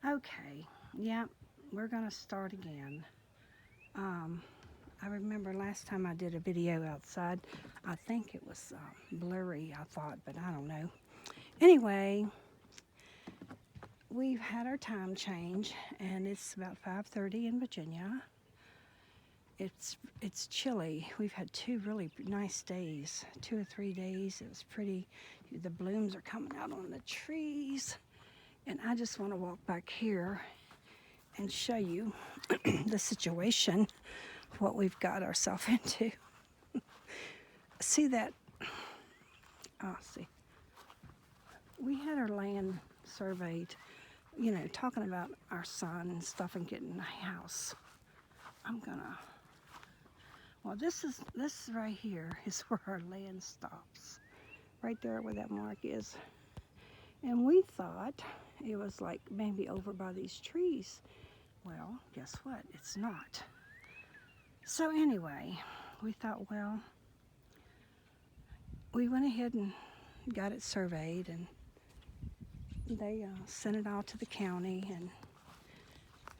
Okay, yeah, we're gonna start again. Um, I remember last time I did a video outside, I think it was blurry, I thought, but I don't know. Anyway, we've had our time change, and it's about 5:30 in Virginia. It's chilly. We've had two really nice days, 2 or 3 days. It was pretty. The blooms are coming out on the trees, and I just want to walk back here and show you the situation, what we've got ourselves into. See that? Oh, see. We had our land surveyed, talking about our son and stuff and getting a house. I'm gonna. Well, this right here is where our land stops, right there where that mark is. And we thought it was like maybe over by these trees. Well, guess what? It's not. So anyway, we thought, well, we went ahead and got it surveyed, and they sent it all to the county, and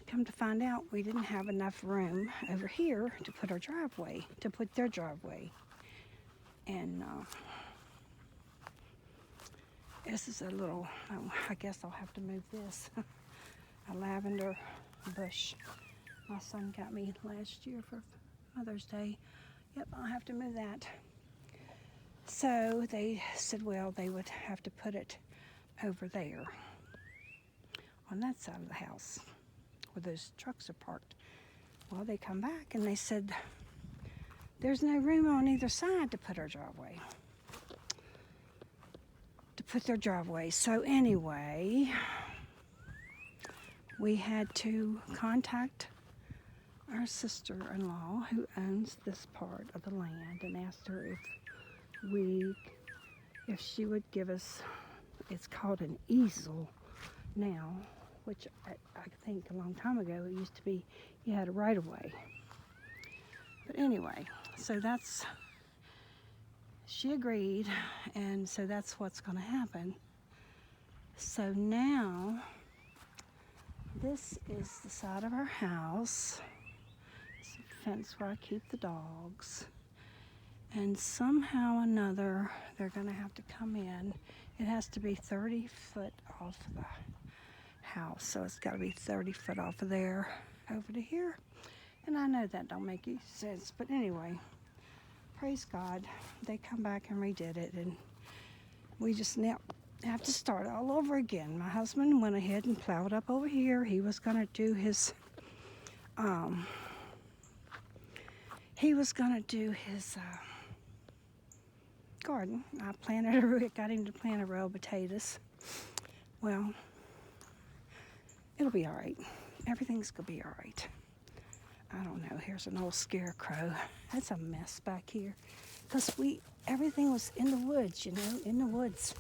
come to find out we didn't have enough room over here to put their driveway. And this is a little, I guess I'll have to move this, a lavender bush my son got me last year for Mother's Day. Yep, I'll have to move that. So they said, well, they would have to put it over there on that side of the house where those trucks are parked. Well, they come back and they said, there's no room on either side to put their driveway. So anyway, we had to contact our sister-in-law who owns this part of the land and asked her if she would give us, it's called an easel now, which I think a long time ago it used to be you had a right of way. But anyway, so she agreed, and so that's what's going to happen. So now this is the side of our house. It's a fence where I keep the dogs. And somehow or another, they're going to have to come in. It has to be 30 foot off the house. So it's got to be 30 foot off of there over to here. And I know that don't make any sense. But anyway, praise God. They come back and redid it. And we just now have to start all over again. My husband went ahead and plowed up over here. He was going to do his garden. Got him to plant a row of potatoes. Well, it'll be all right. Everything's gonna be all right. I don't know. Here's an old scarecrow. That's a mess back here, because everything was in the woods. In the woods.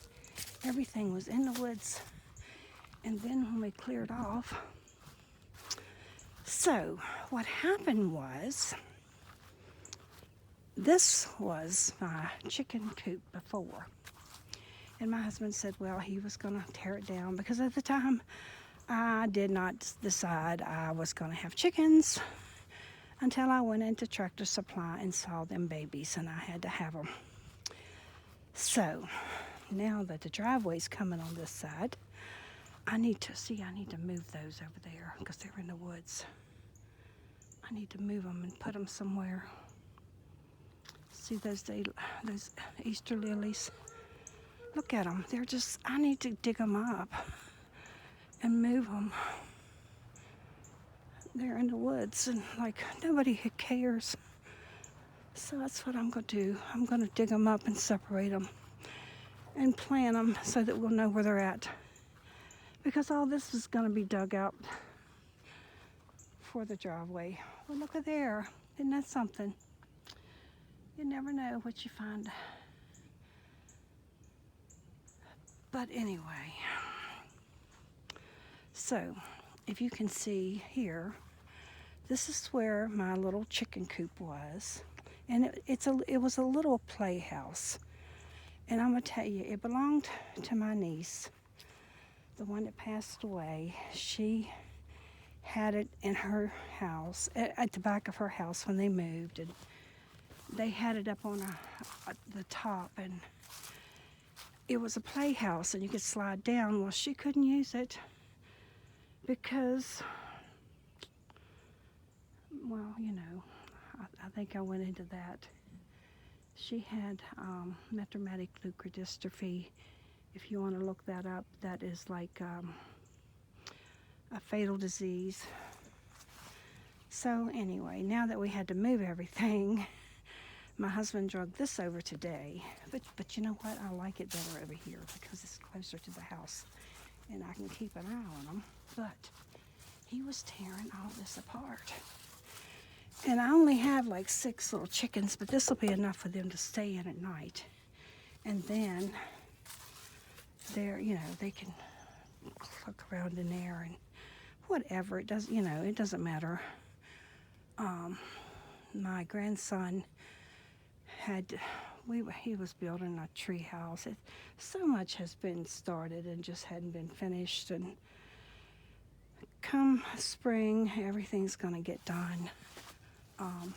Everything was in the woods. And then when we cleared off, so what happened was, this was my chicken coop before. And my husband said, well, he was going to tear it down, because at the time I did not decide I was going to have chickens until I went into Tractor Supply and saw them babies, and I had to have them. So now that the driveway's coming on this side, I need to move those over there because they're in the woods. I need to move them and put them somewhere. See those Easter lilies? Look at them. I need to dig them up and move them. They're in the woods, and nobody cares. So that's what I'm going to do. I'm going to dig them up and separate them and plant them so that we'll know where they're at. Because all this is going to be dug out for the driveway. Well, look at there. Isn't that something? You never know what you find. But anyway, so if you can see here, this is where my little chicken coop was. And it was a little playhouse. And I'm going to tell you, it belonged to my niece. the one that passed away, she had it in her house, at the back of her house when they moved, and they had it up on the top, and it was a playhouse, and you could slide down. Well, she couldn't use it because, well, you know, I think I went into that. She had metachromatic leukodystrophy. If you want to look that up, that is like a fatal disease. So anyway, now that we had to move everything, my husband drug this over today. But you know what? I like it better over here because it's closer to the house and I can keep an eye on them. But he was tearing all this apart. And I only have like 6 little chickens, but this will be enough for them to stay in at night. And then they're, you know, they can look around in there and whatever. It does, you know, it doesn't matter. My grandson he was building a tree house. So much has been started and just hadn't been finished. And come spring, everything's gonna get done. I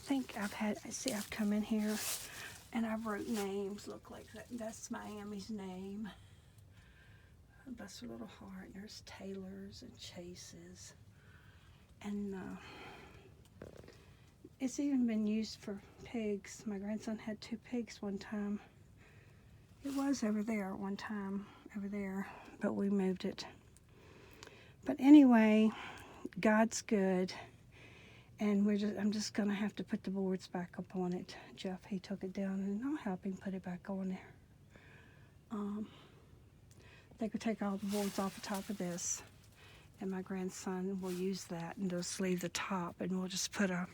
think I've come in here and I've wrote names. Look like that. That's Miami's name. Bless her little heart. And there's Taylor's and Chase's. And it's even been used for pigs. My grandson had 2 pigs one time. It was over there at one time, over there, but we moved it. But anyway, God's good, and I'm just gonna have to put the boards back up on it. Jeff, he took it down, and I'll help him put it back on there. They could take all the boards off the top of this, and my grandson will use that and just leave the top, and we'll just put a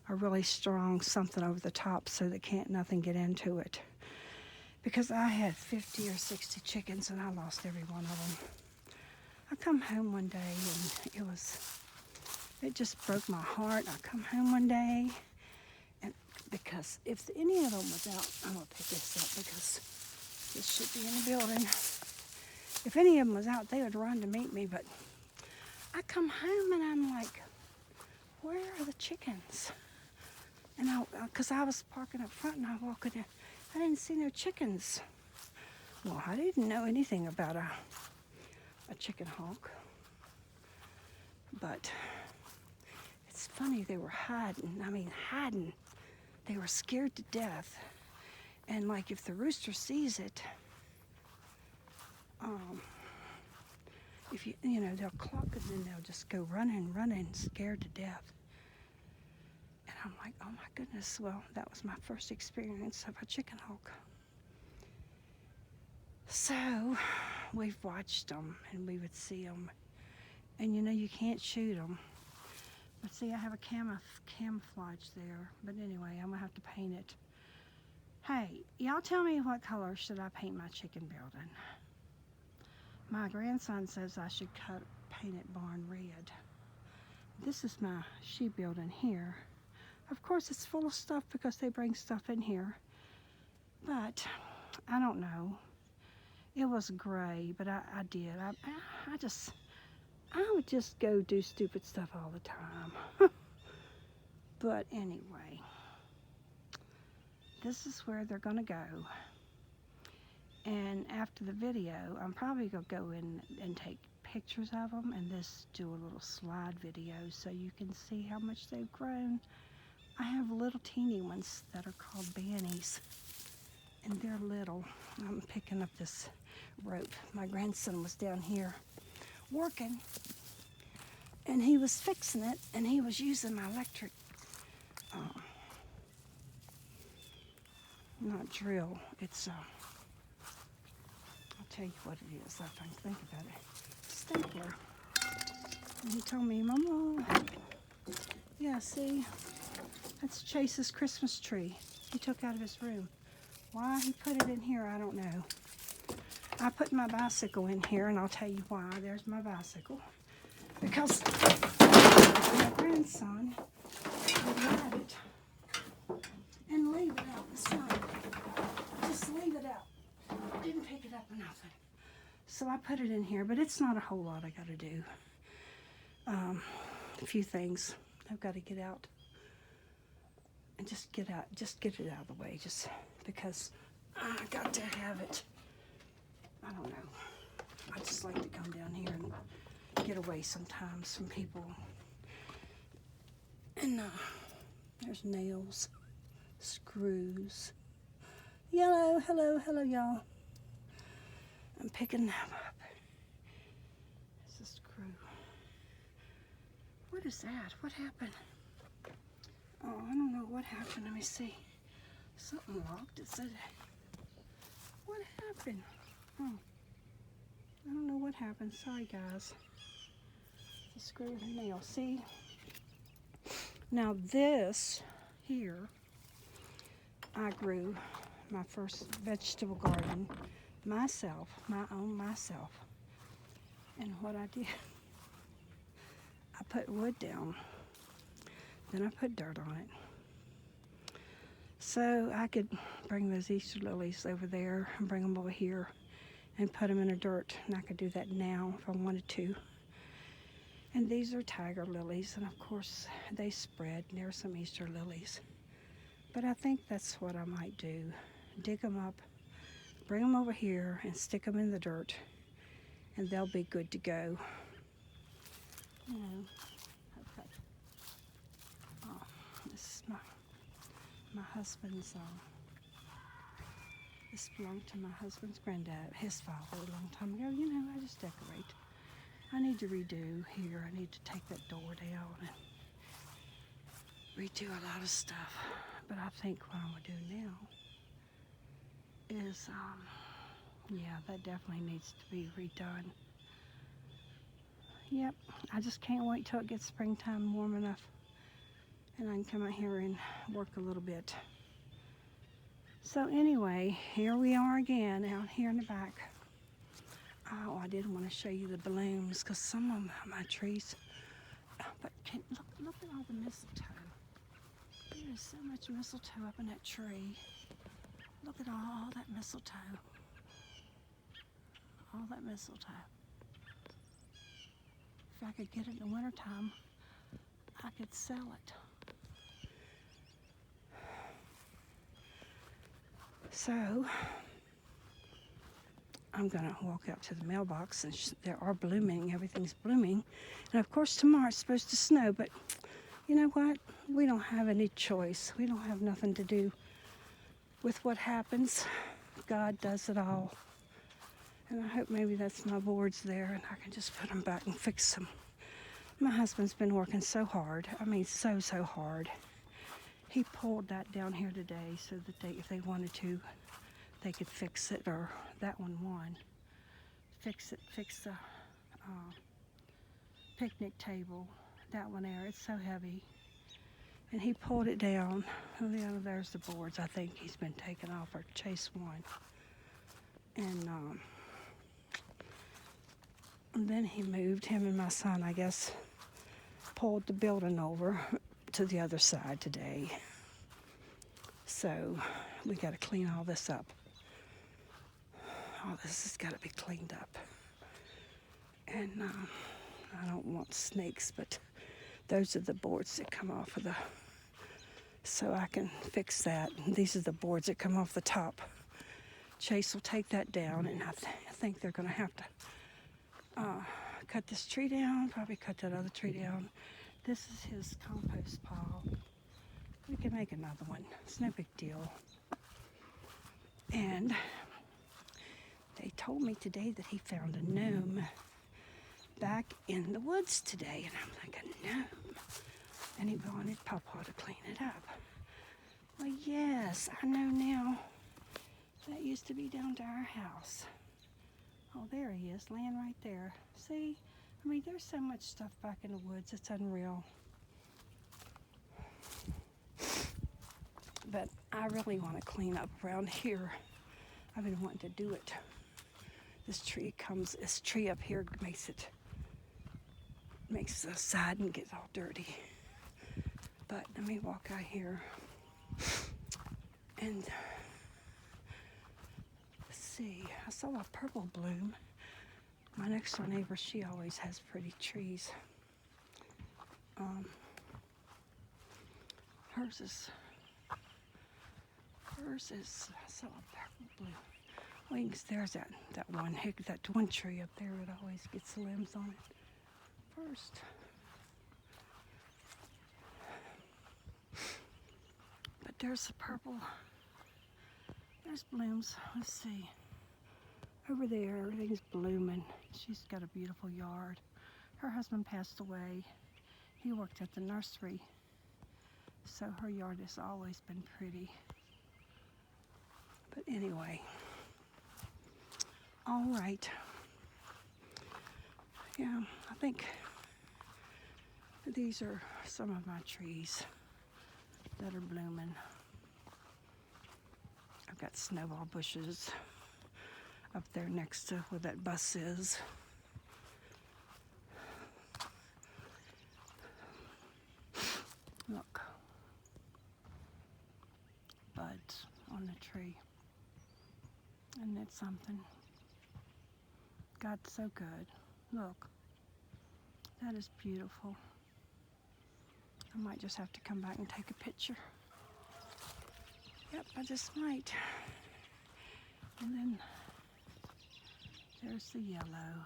really strong something over the top so that nothing get into it. Because I had 50 or 60 chickens, and I lost every one of them. I come home one day, and it just broke my heart. I come home one day, and because if any of them was out, I'm gonna pick this up because this should be in the building. If any of them was out, they would run to meet me, but I come home and I'm like, where are the chickens? And because I was parking up front and I walk in there, I didn't see no chickens. Well, I didn't know anything about a chicken hawk, but it's funny, they were hiding. They were scared to death. And like if the rooster sees it, if you know, they'll cluck and then they'll just go running, scared to death. And I'm like, oh my goodness, well, that was my first experience of a chicken hawk. So we've watched them and we would see them. And you know, you can't shoot them. But see, I have a camouflage there. But anyway, I'm gonna have to paint it. Hey, y'all tell me what color should I paint my chicken building? My grandson says I should paint it barn red. This is my sheep building here. Of course, it's full of stuff because they bring stuff in here. But I don't know. It was gray, but I did. I would just go do stupid stuff all the time. But anyway, this is where they're gonna go. And after the video, I'm probably gonna go in and take pictures of them and just do a little slide video so you can see how much they've grown. I have little teeny ones that are called bannies, and they're little. I'm picking up this rope. My grandson was down here working, and he was fixing it, and he was using my electric, not drill, it's, I'll tell you what it is after I think about it. Stapler. And he told me, Mama, yeah, see, that's Chase's Christmas tree he took out of his room. Why he put it in here, I don't know. I put my bicycle in here, and I'll tell you why. There's my bicycle. Because my grandson would ride it and leave it out in the sun. just leave it out. Didn't pick it up or nothing. So I put it in here, but it's not a whole lot I gotta do. A few things I've got to get out and just get it out of the way, just because I got to have it. I don't know. I just like to come down here and get away sometimes from people. And there's nails, screws. Yellow, hello, y'all. I'm picking them up. It's a screw. What is that? What happened? Oh, I don't know what happened. Let me see. Something locked. It said, what happened? Oh, I don't know what happened. Sorry, guys. The screw and nail. See? Now this here, I grew my first vegetable garden myself, myself. And what I did, I put wood down. Then I put dirt on it. So I could bring those Easter lilies over there and bring them over here and put them in the dirt. And I could do that now if I wanted to. And these are tiger lilies. And of course they spread. And there's some Easter lilies. But I think that's what I might do. Dig them up, bring them over here and stick them in the dirt. And they'll be good to go. You know. This is my husband's, this belonged to my husband's granddad, his father, a long time ago. You know, I just decorate. I need to redo here. I need to take that door down and redo a lot of stuff. But I think what I'm going to do now is, yeah, that definitely needs to be redone. Yep, I just can't wait till it gets springtime warm enough. And I can come out here and work a little bit. So anyway, here we are again out here in the back. Oh, I did want to show you the blooms because some of my trees, but look at all the mistletoe. There's so much mistletoe up in that tree. Look at all that mistletoe. All that mistletoe. If I could get it in the wintertime, I could sell it. So, I'm gonna walk out to the mailbox and they are blooming, everything's blooming. And of course tomorrow it's supposed to snow, but you know what? We don't have any choice. We don't have nothing to do with what happens. God does it all. And I hope maybe that's my boards there and I can just put them back and fix them. My husband's been working so hard. I mean, so hard. He pulled that down here today so that if they wanted to, they could fix it, or that one won. Fix the picnic table, that one there, it's so heavy. And he pulled it down. Oh, yeah, there's the boards. I think he's been taken off, or Chase won. And then he moved, him and my son, I guess, pulled the building over to the other side today. So we got to clean all this up. All this has got to be cleaned up. And I don't want snakes, but those are the boards that come off of the, so I can fix that. And these are the boards that come off the top. Chase will take that down, and I think they're going to have to cut this tree down, probably cut that other tree down. This is his compost pile. We can make another one. It's no big deal. And they told me today that he found a gnome back in the woods today. And I'm like, a gnome? And he wanted Papa to clean it up. Well, yes, I know now. That used to be down to our house. Oh, there he is, laying right there. See? I mean, there's so much stuff back in the woods. It's unreal. But I really want to clean up around here. I've been wanting to do it. This tree up here makes the side and gets all dirty. But let me walk out here. And see. I saw a purple bloom. My next door neighbor, she always has pretty trees. Hers is, I saw a purple bloom. Wings, there's that one tree up there that always gets limbs on it first. But there's the purple. There's blooms. Let's see. Over there, everything's blooming. She's got a beautiful yard. Her husband passed away. He worked at the nursery, so her yard has always been pretty. But anyway, all right. Yeah, I think these are some of my trees that are blooming. I've got snowball bushes up there next to where that bus is. Look, buds on the tree. Isn't that something? God's so good. Look, that is beautiful. I might just have to come back and take a picture. Yep, I just might. And then there's the yellow,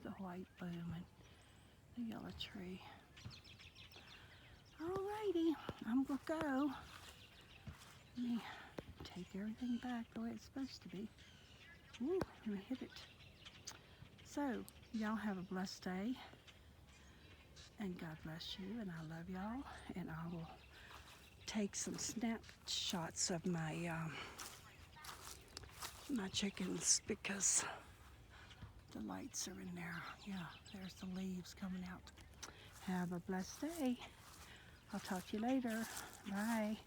the white blooming, the yellow tree. Alrighty, I'm gonna go. Let me take everything back the way it's supposed to be. Ooh, let me hit it. So, y'all have a blessed day. And God bless you, and I love y'all. And I will take some snapshots of my my chickens because the lights are in there. Yeah, there's the leaves coming out. Have a blessed day. I'll talk to you later. Bye.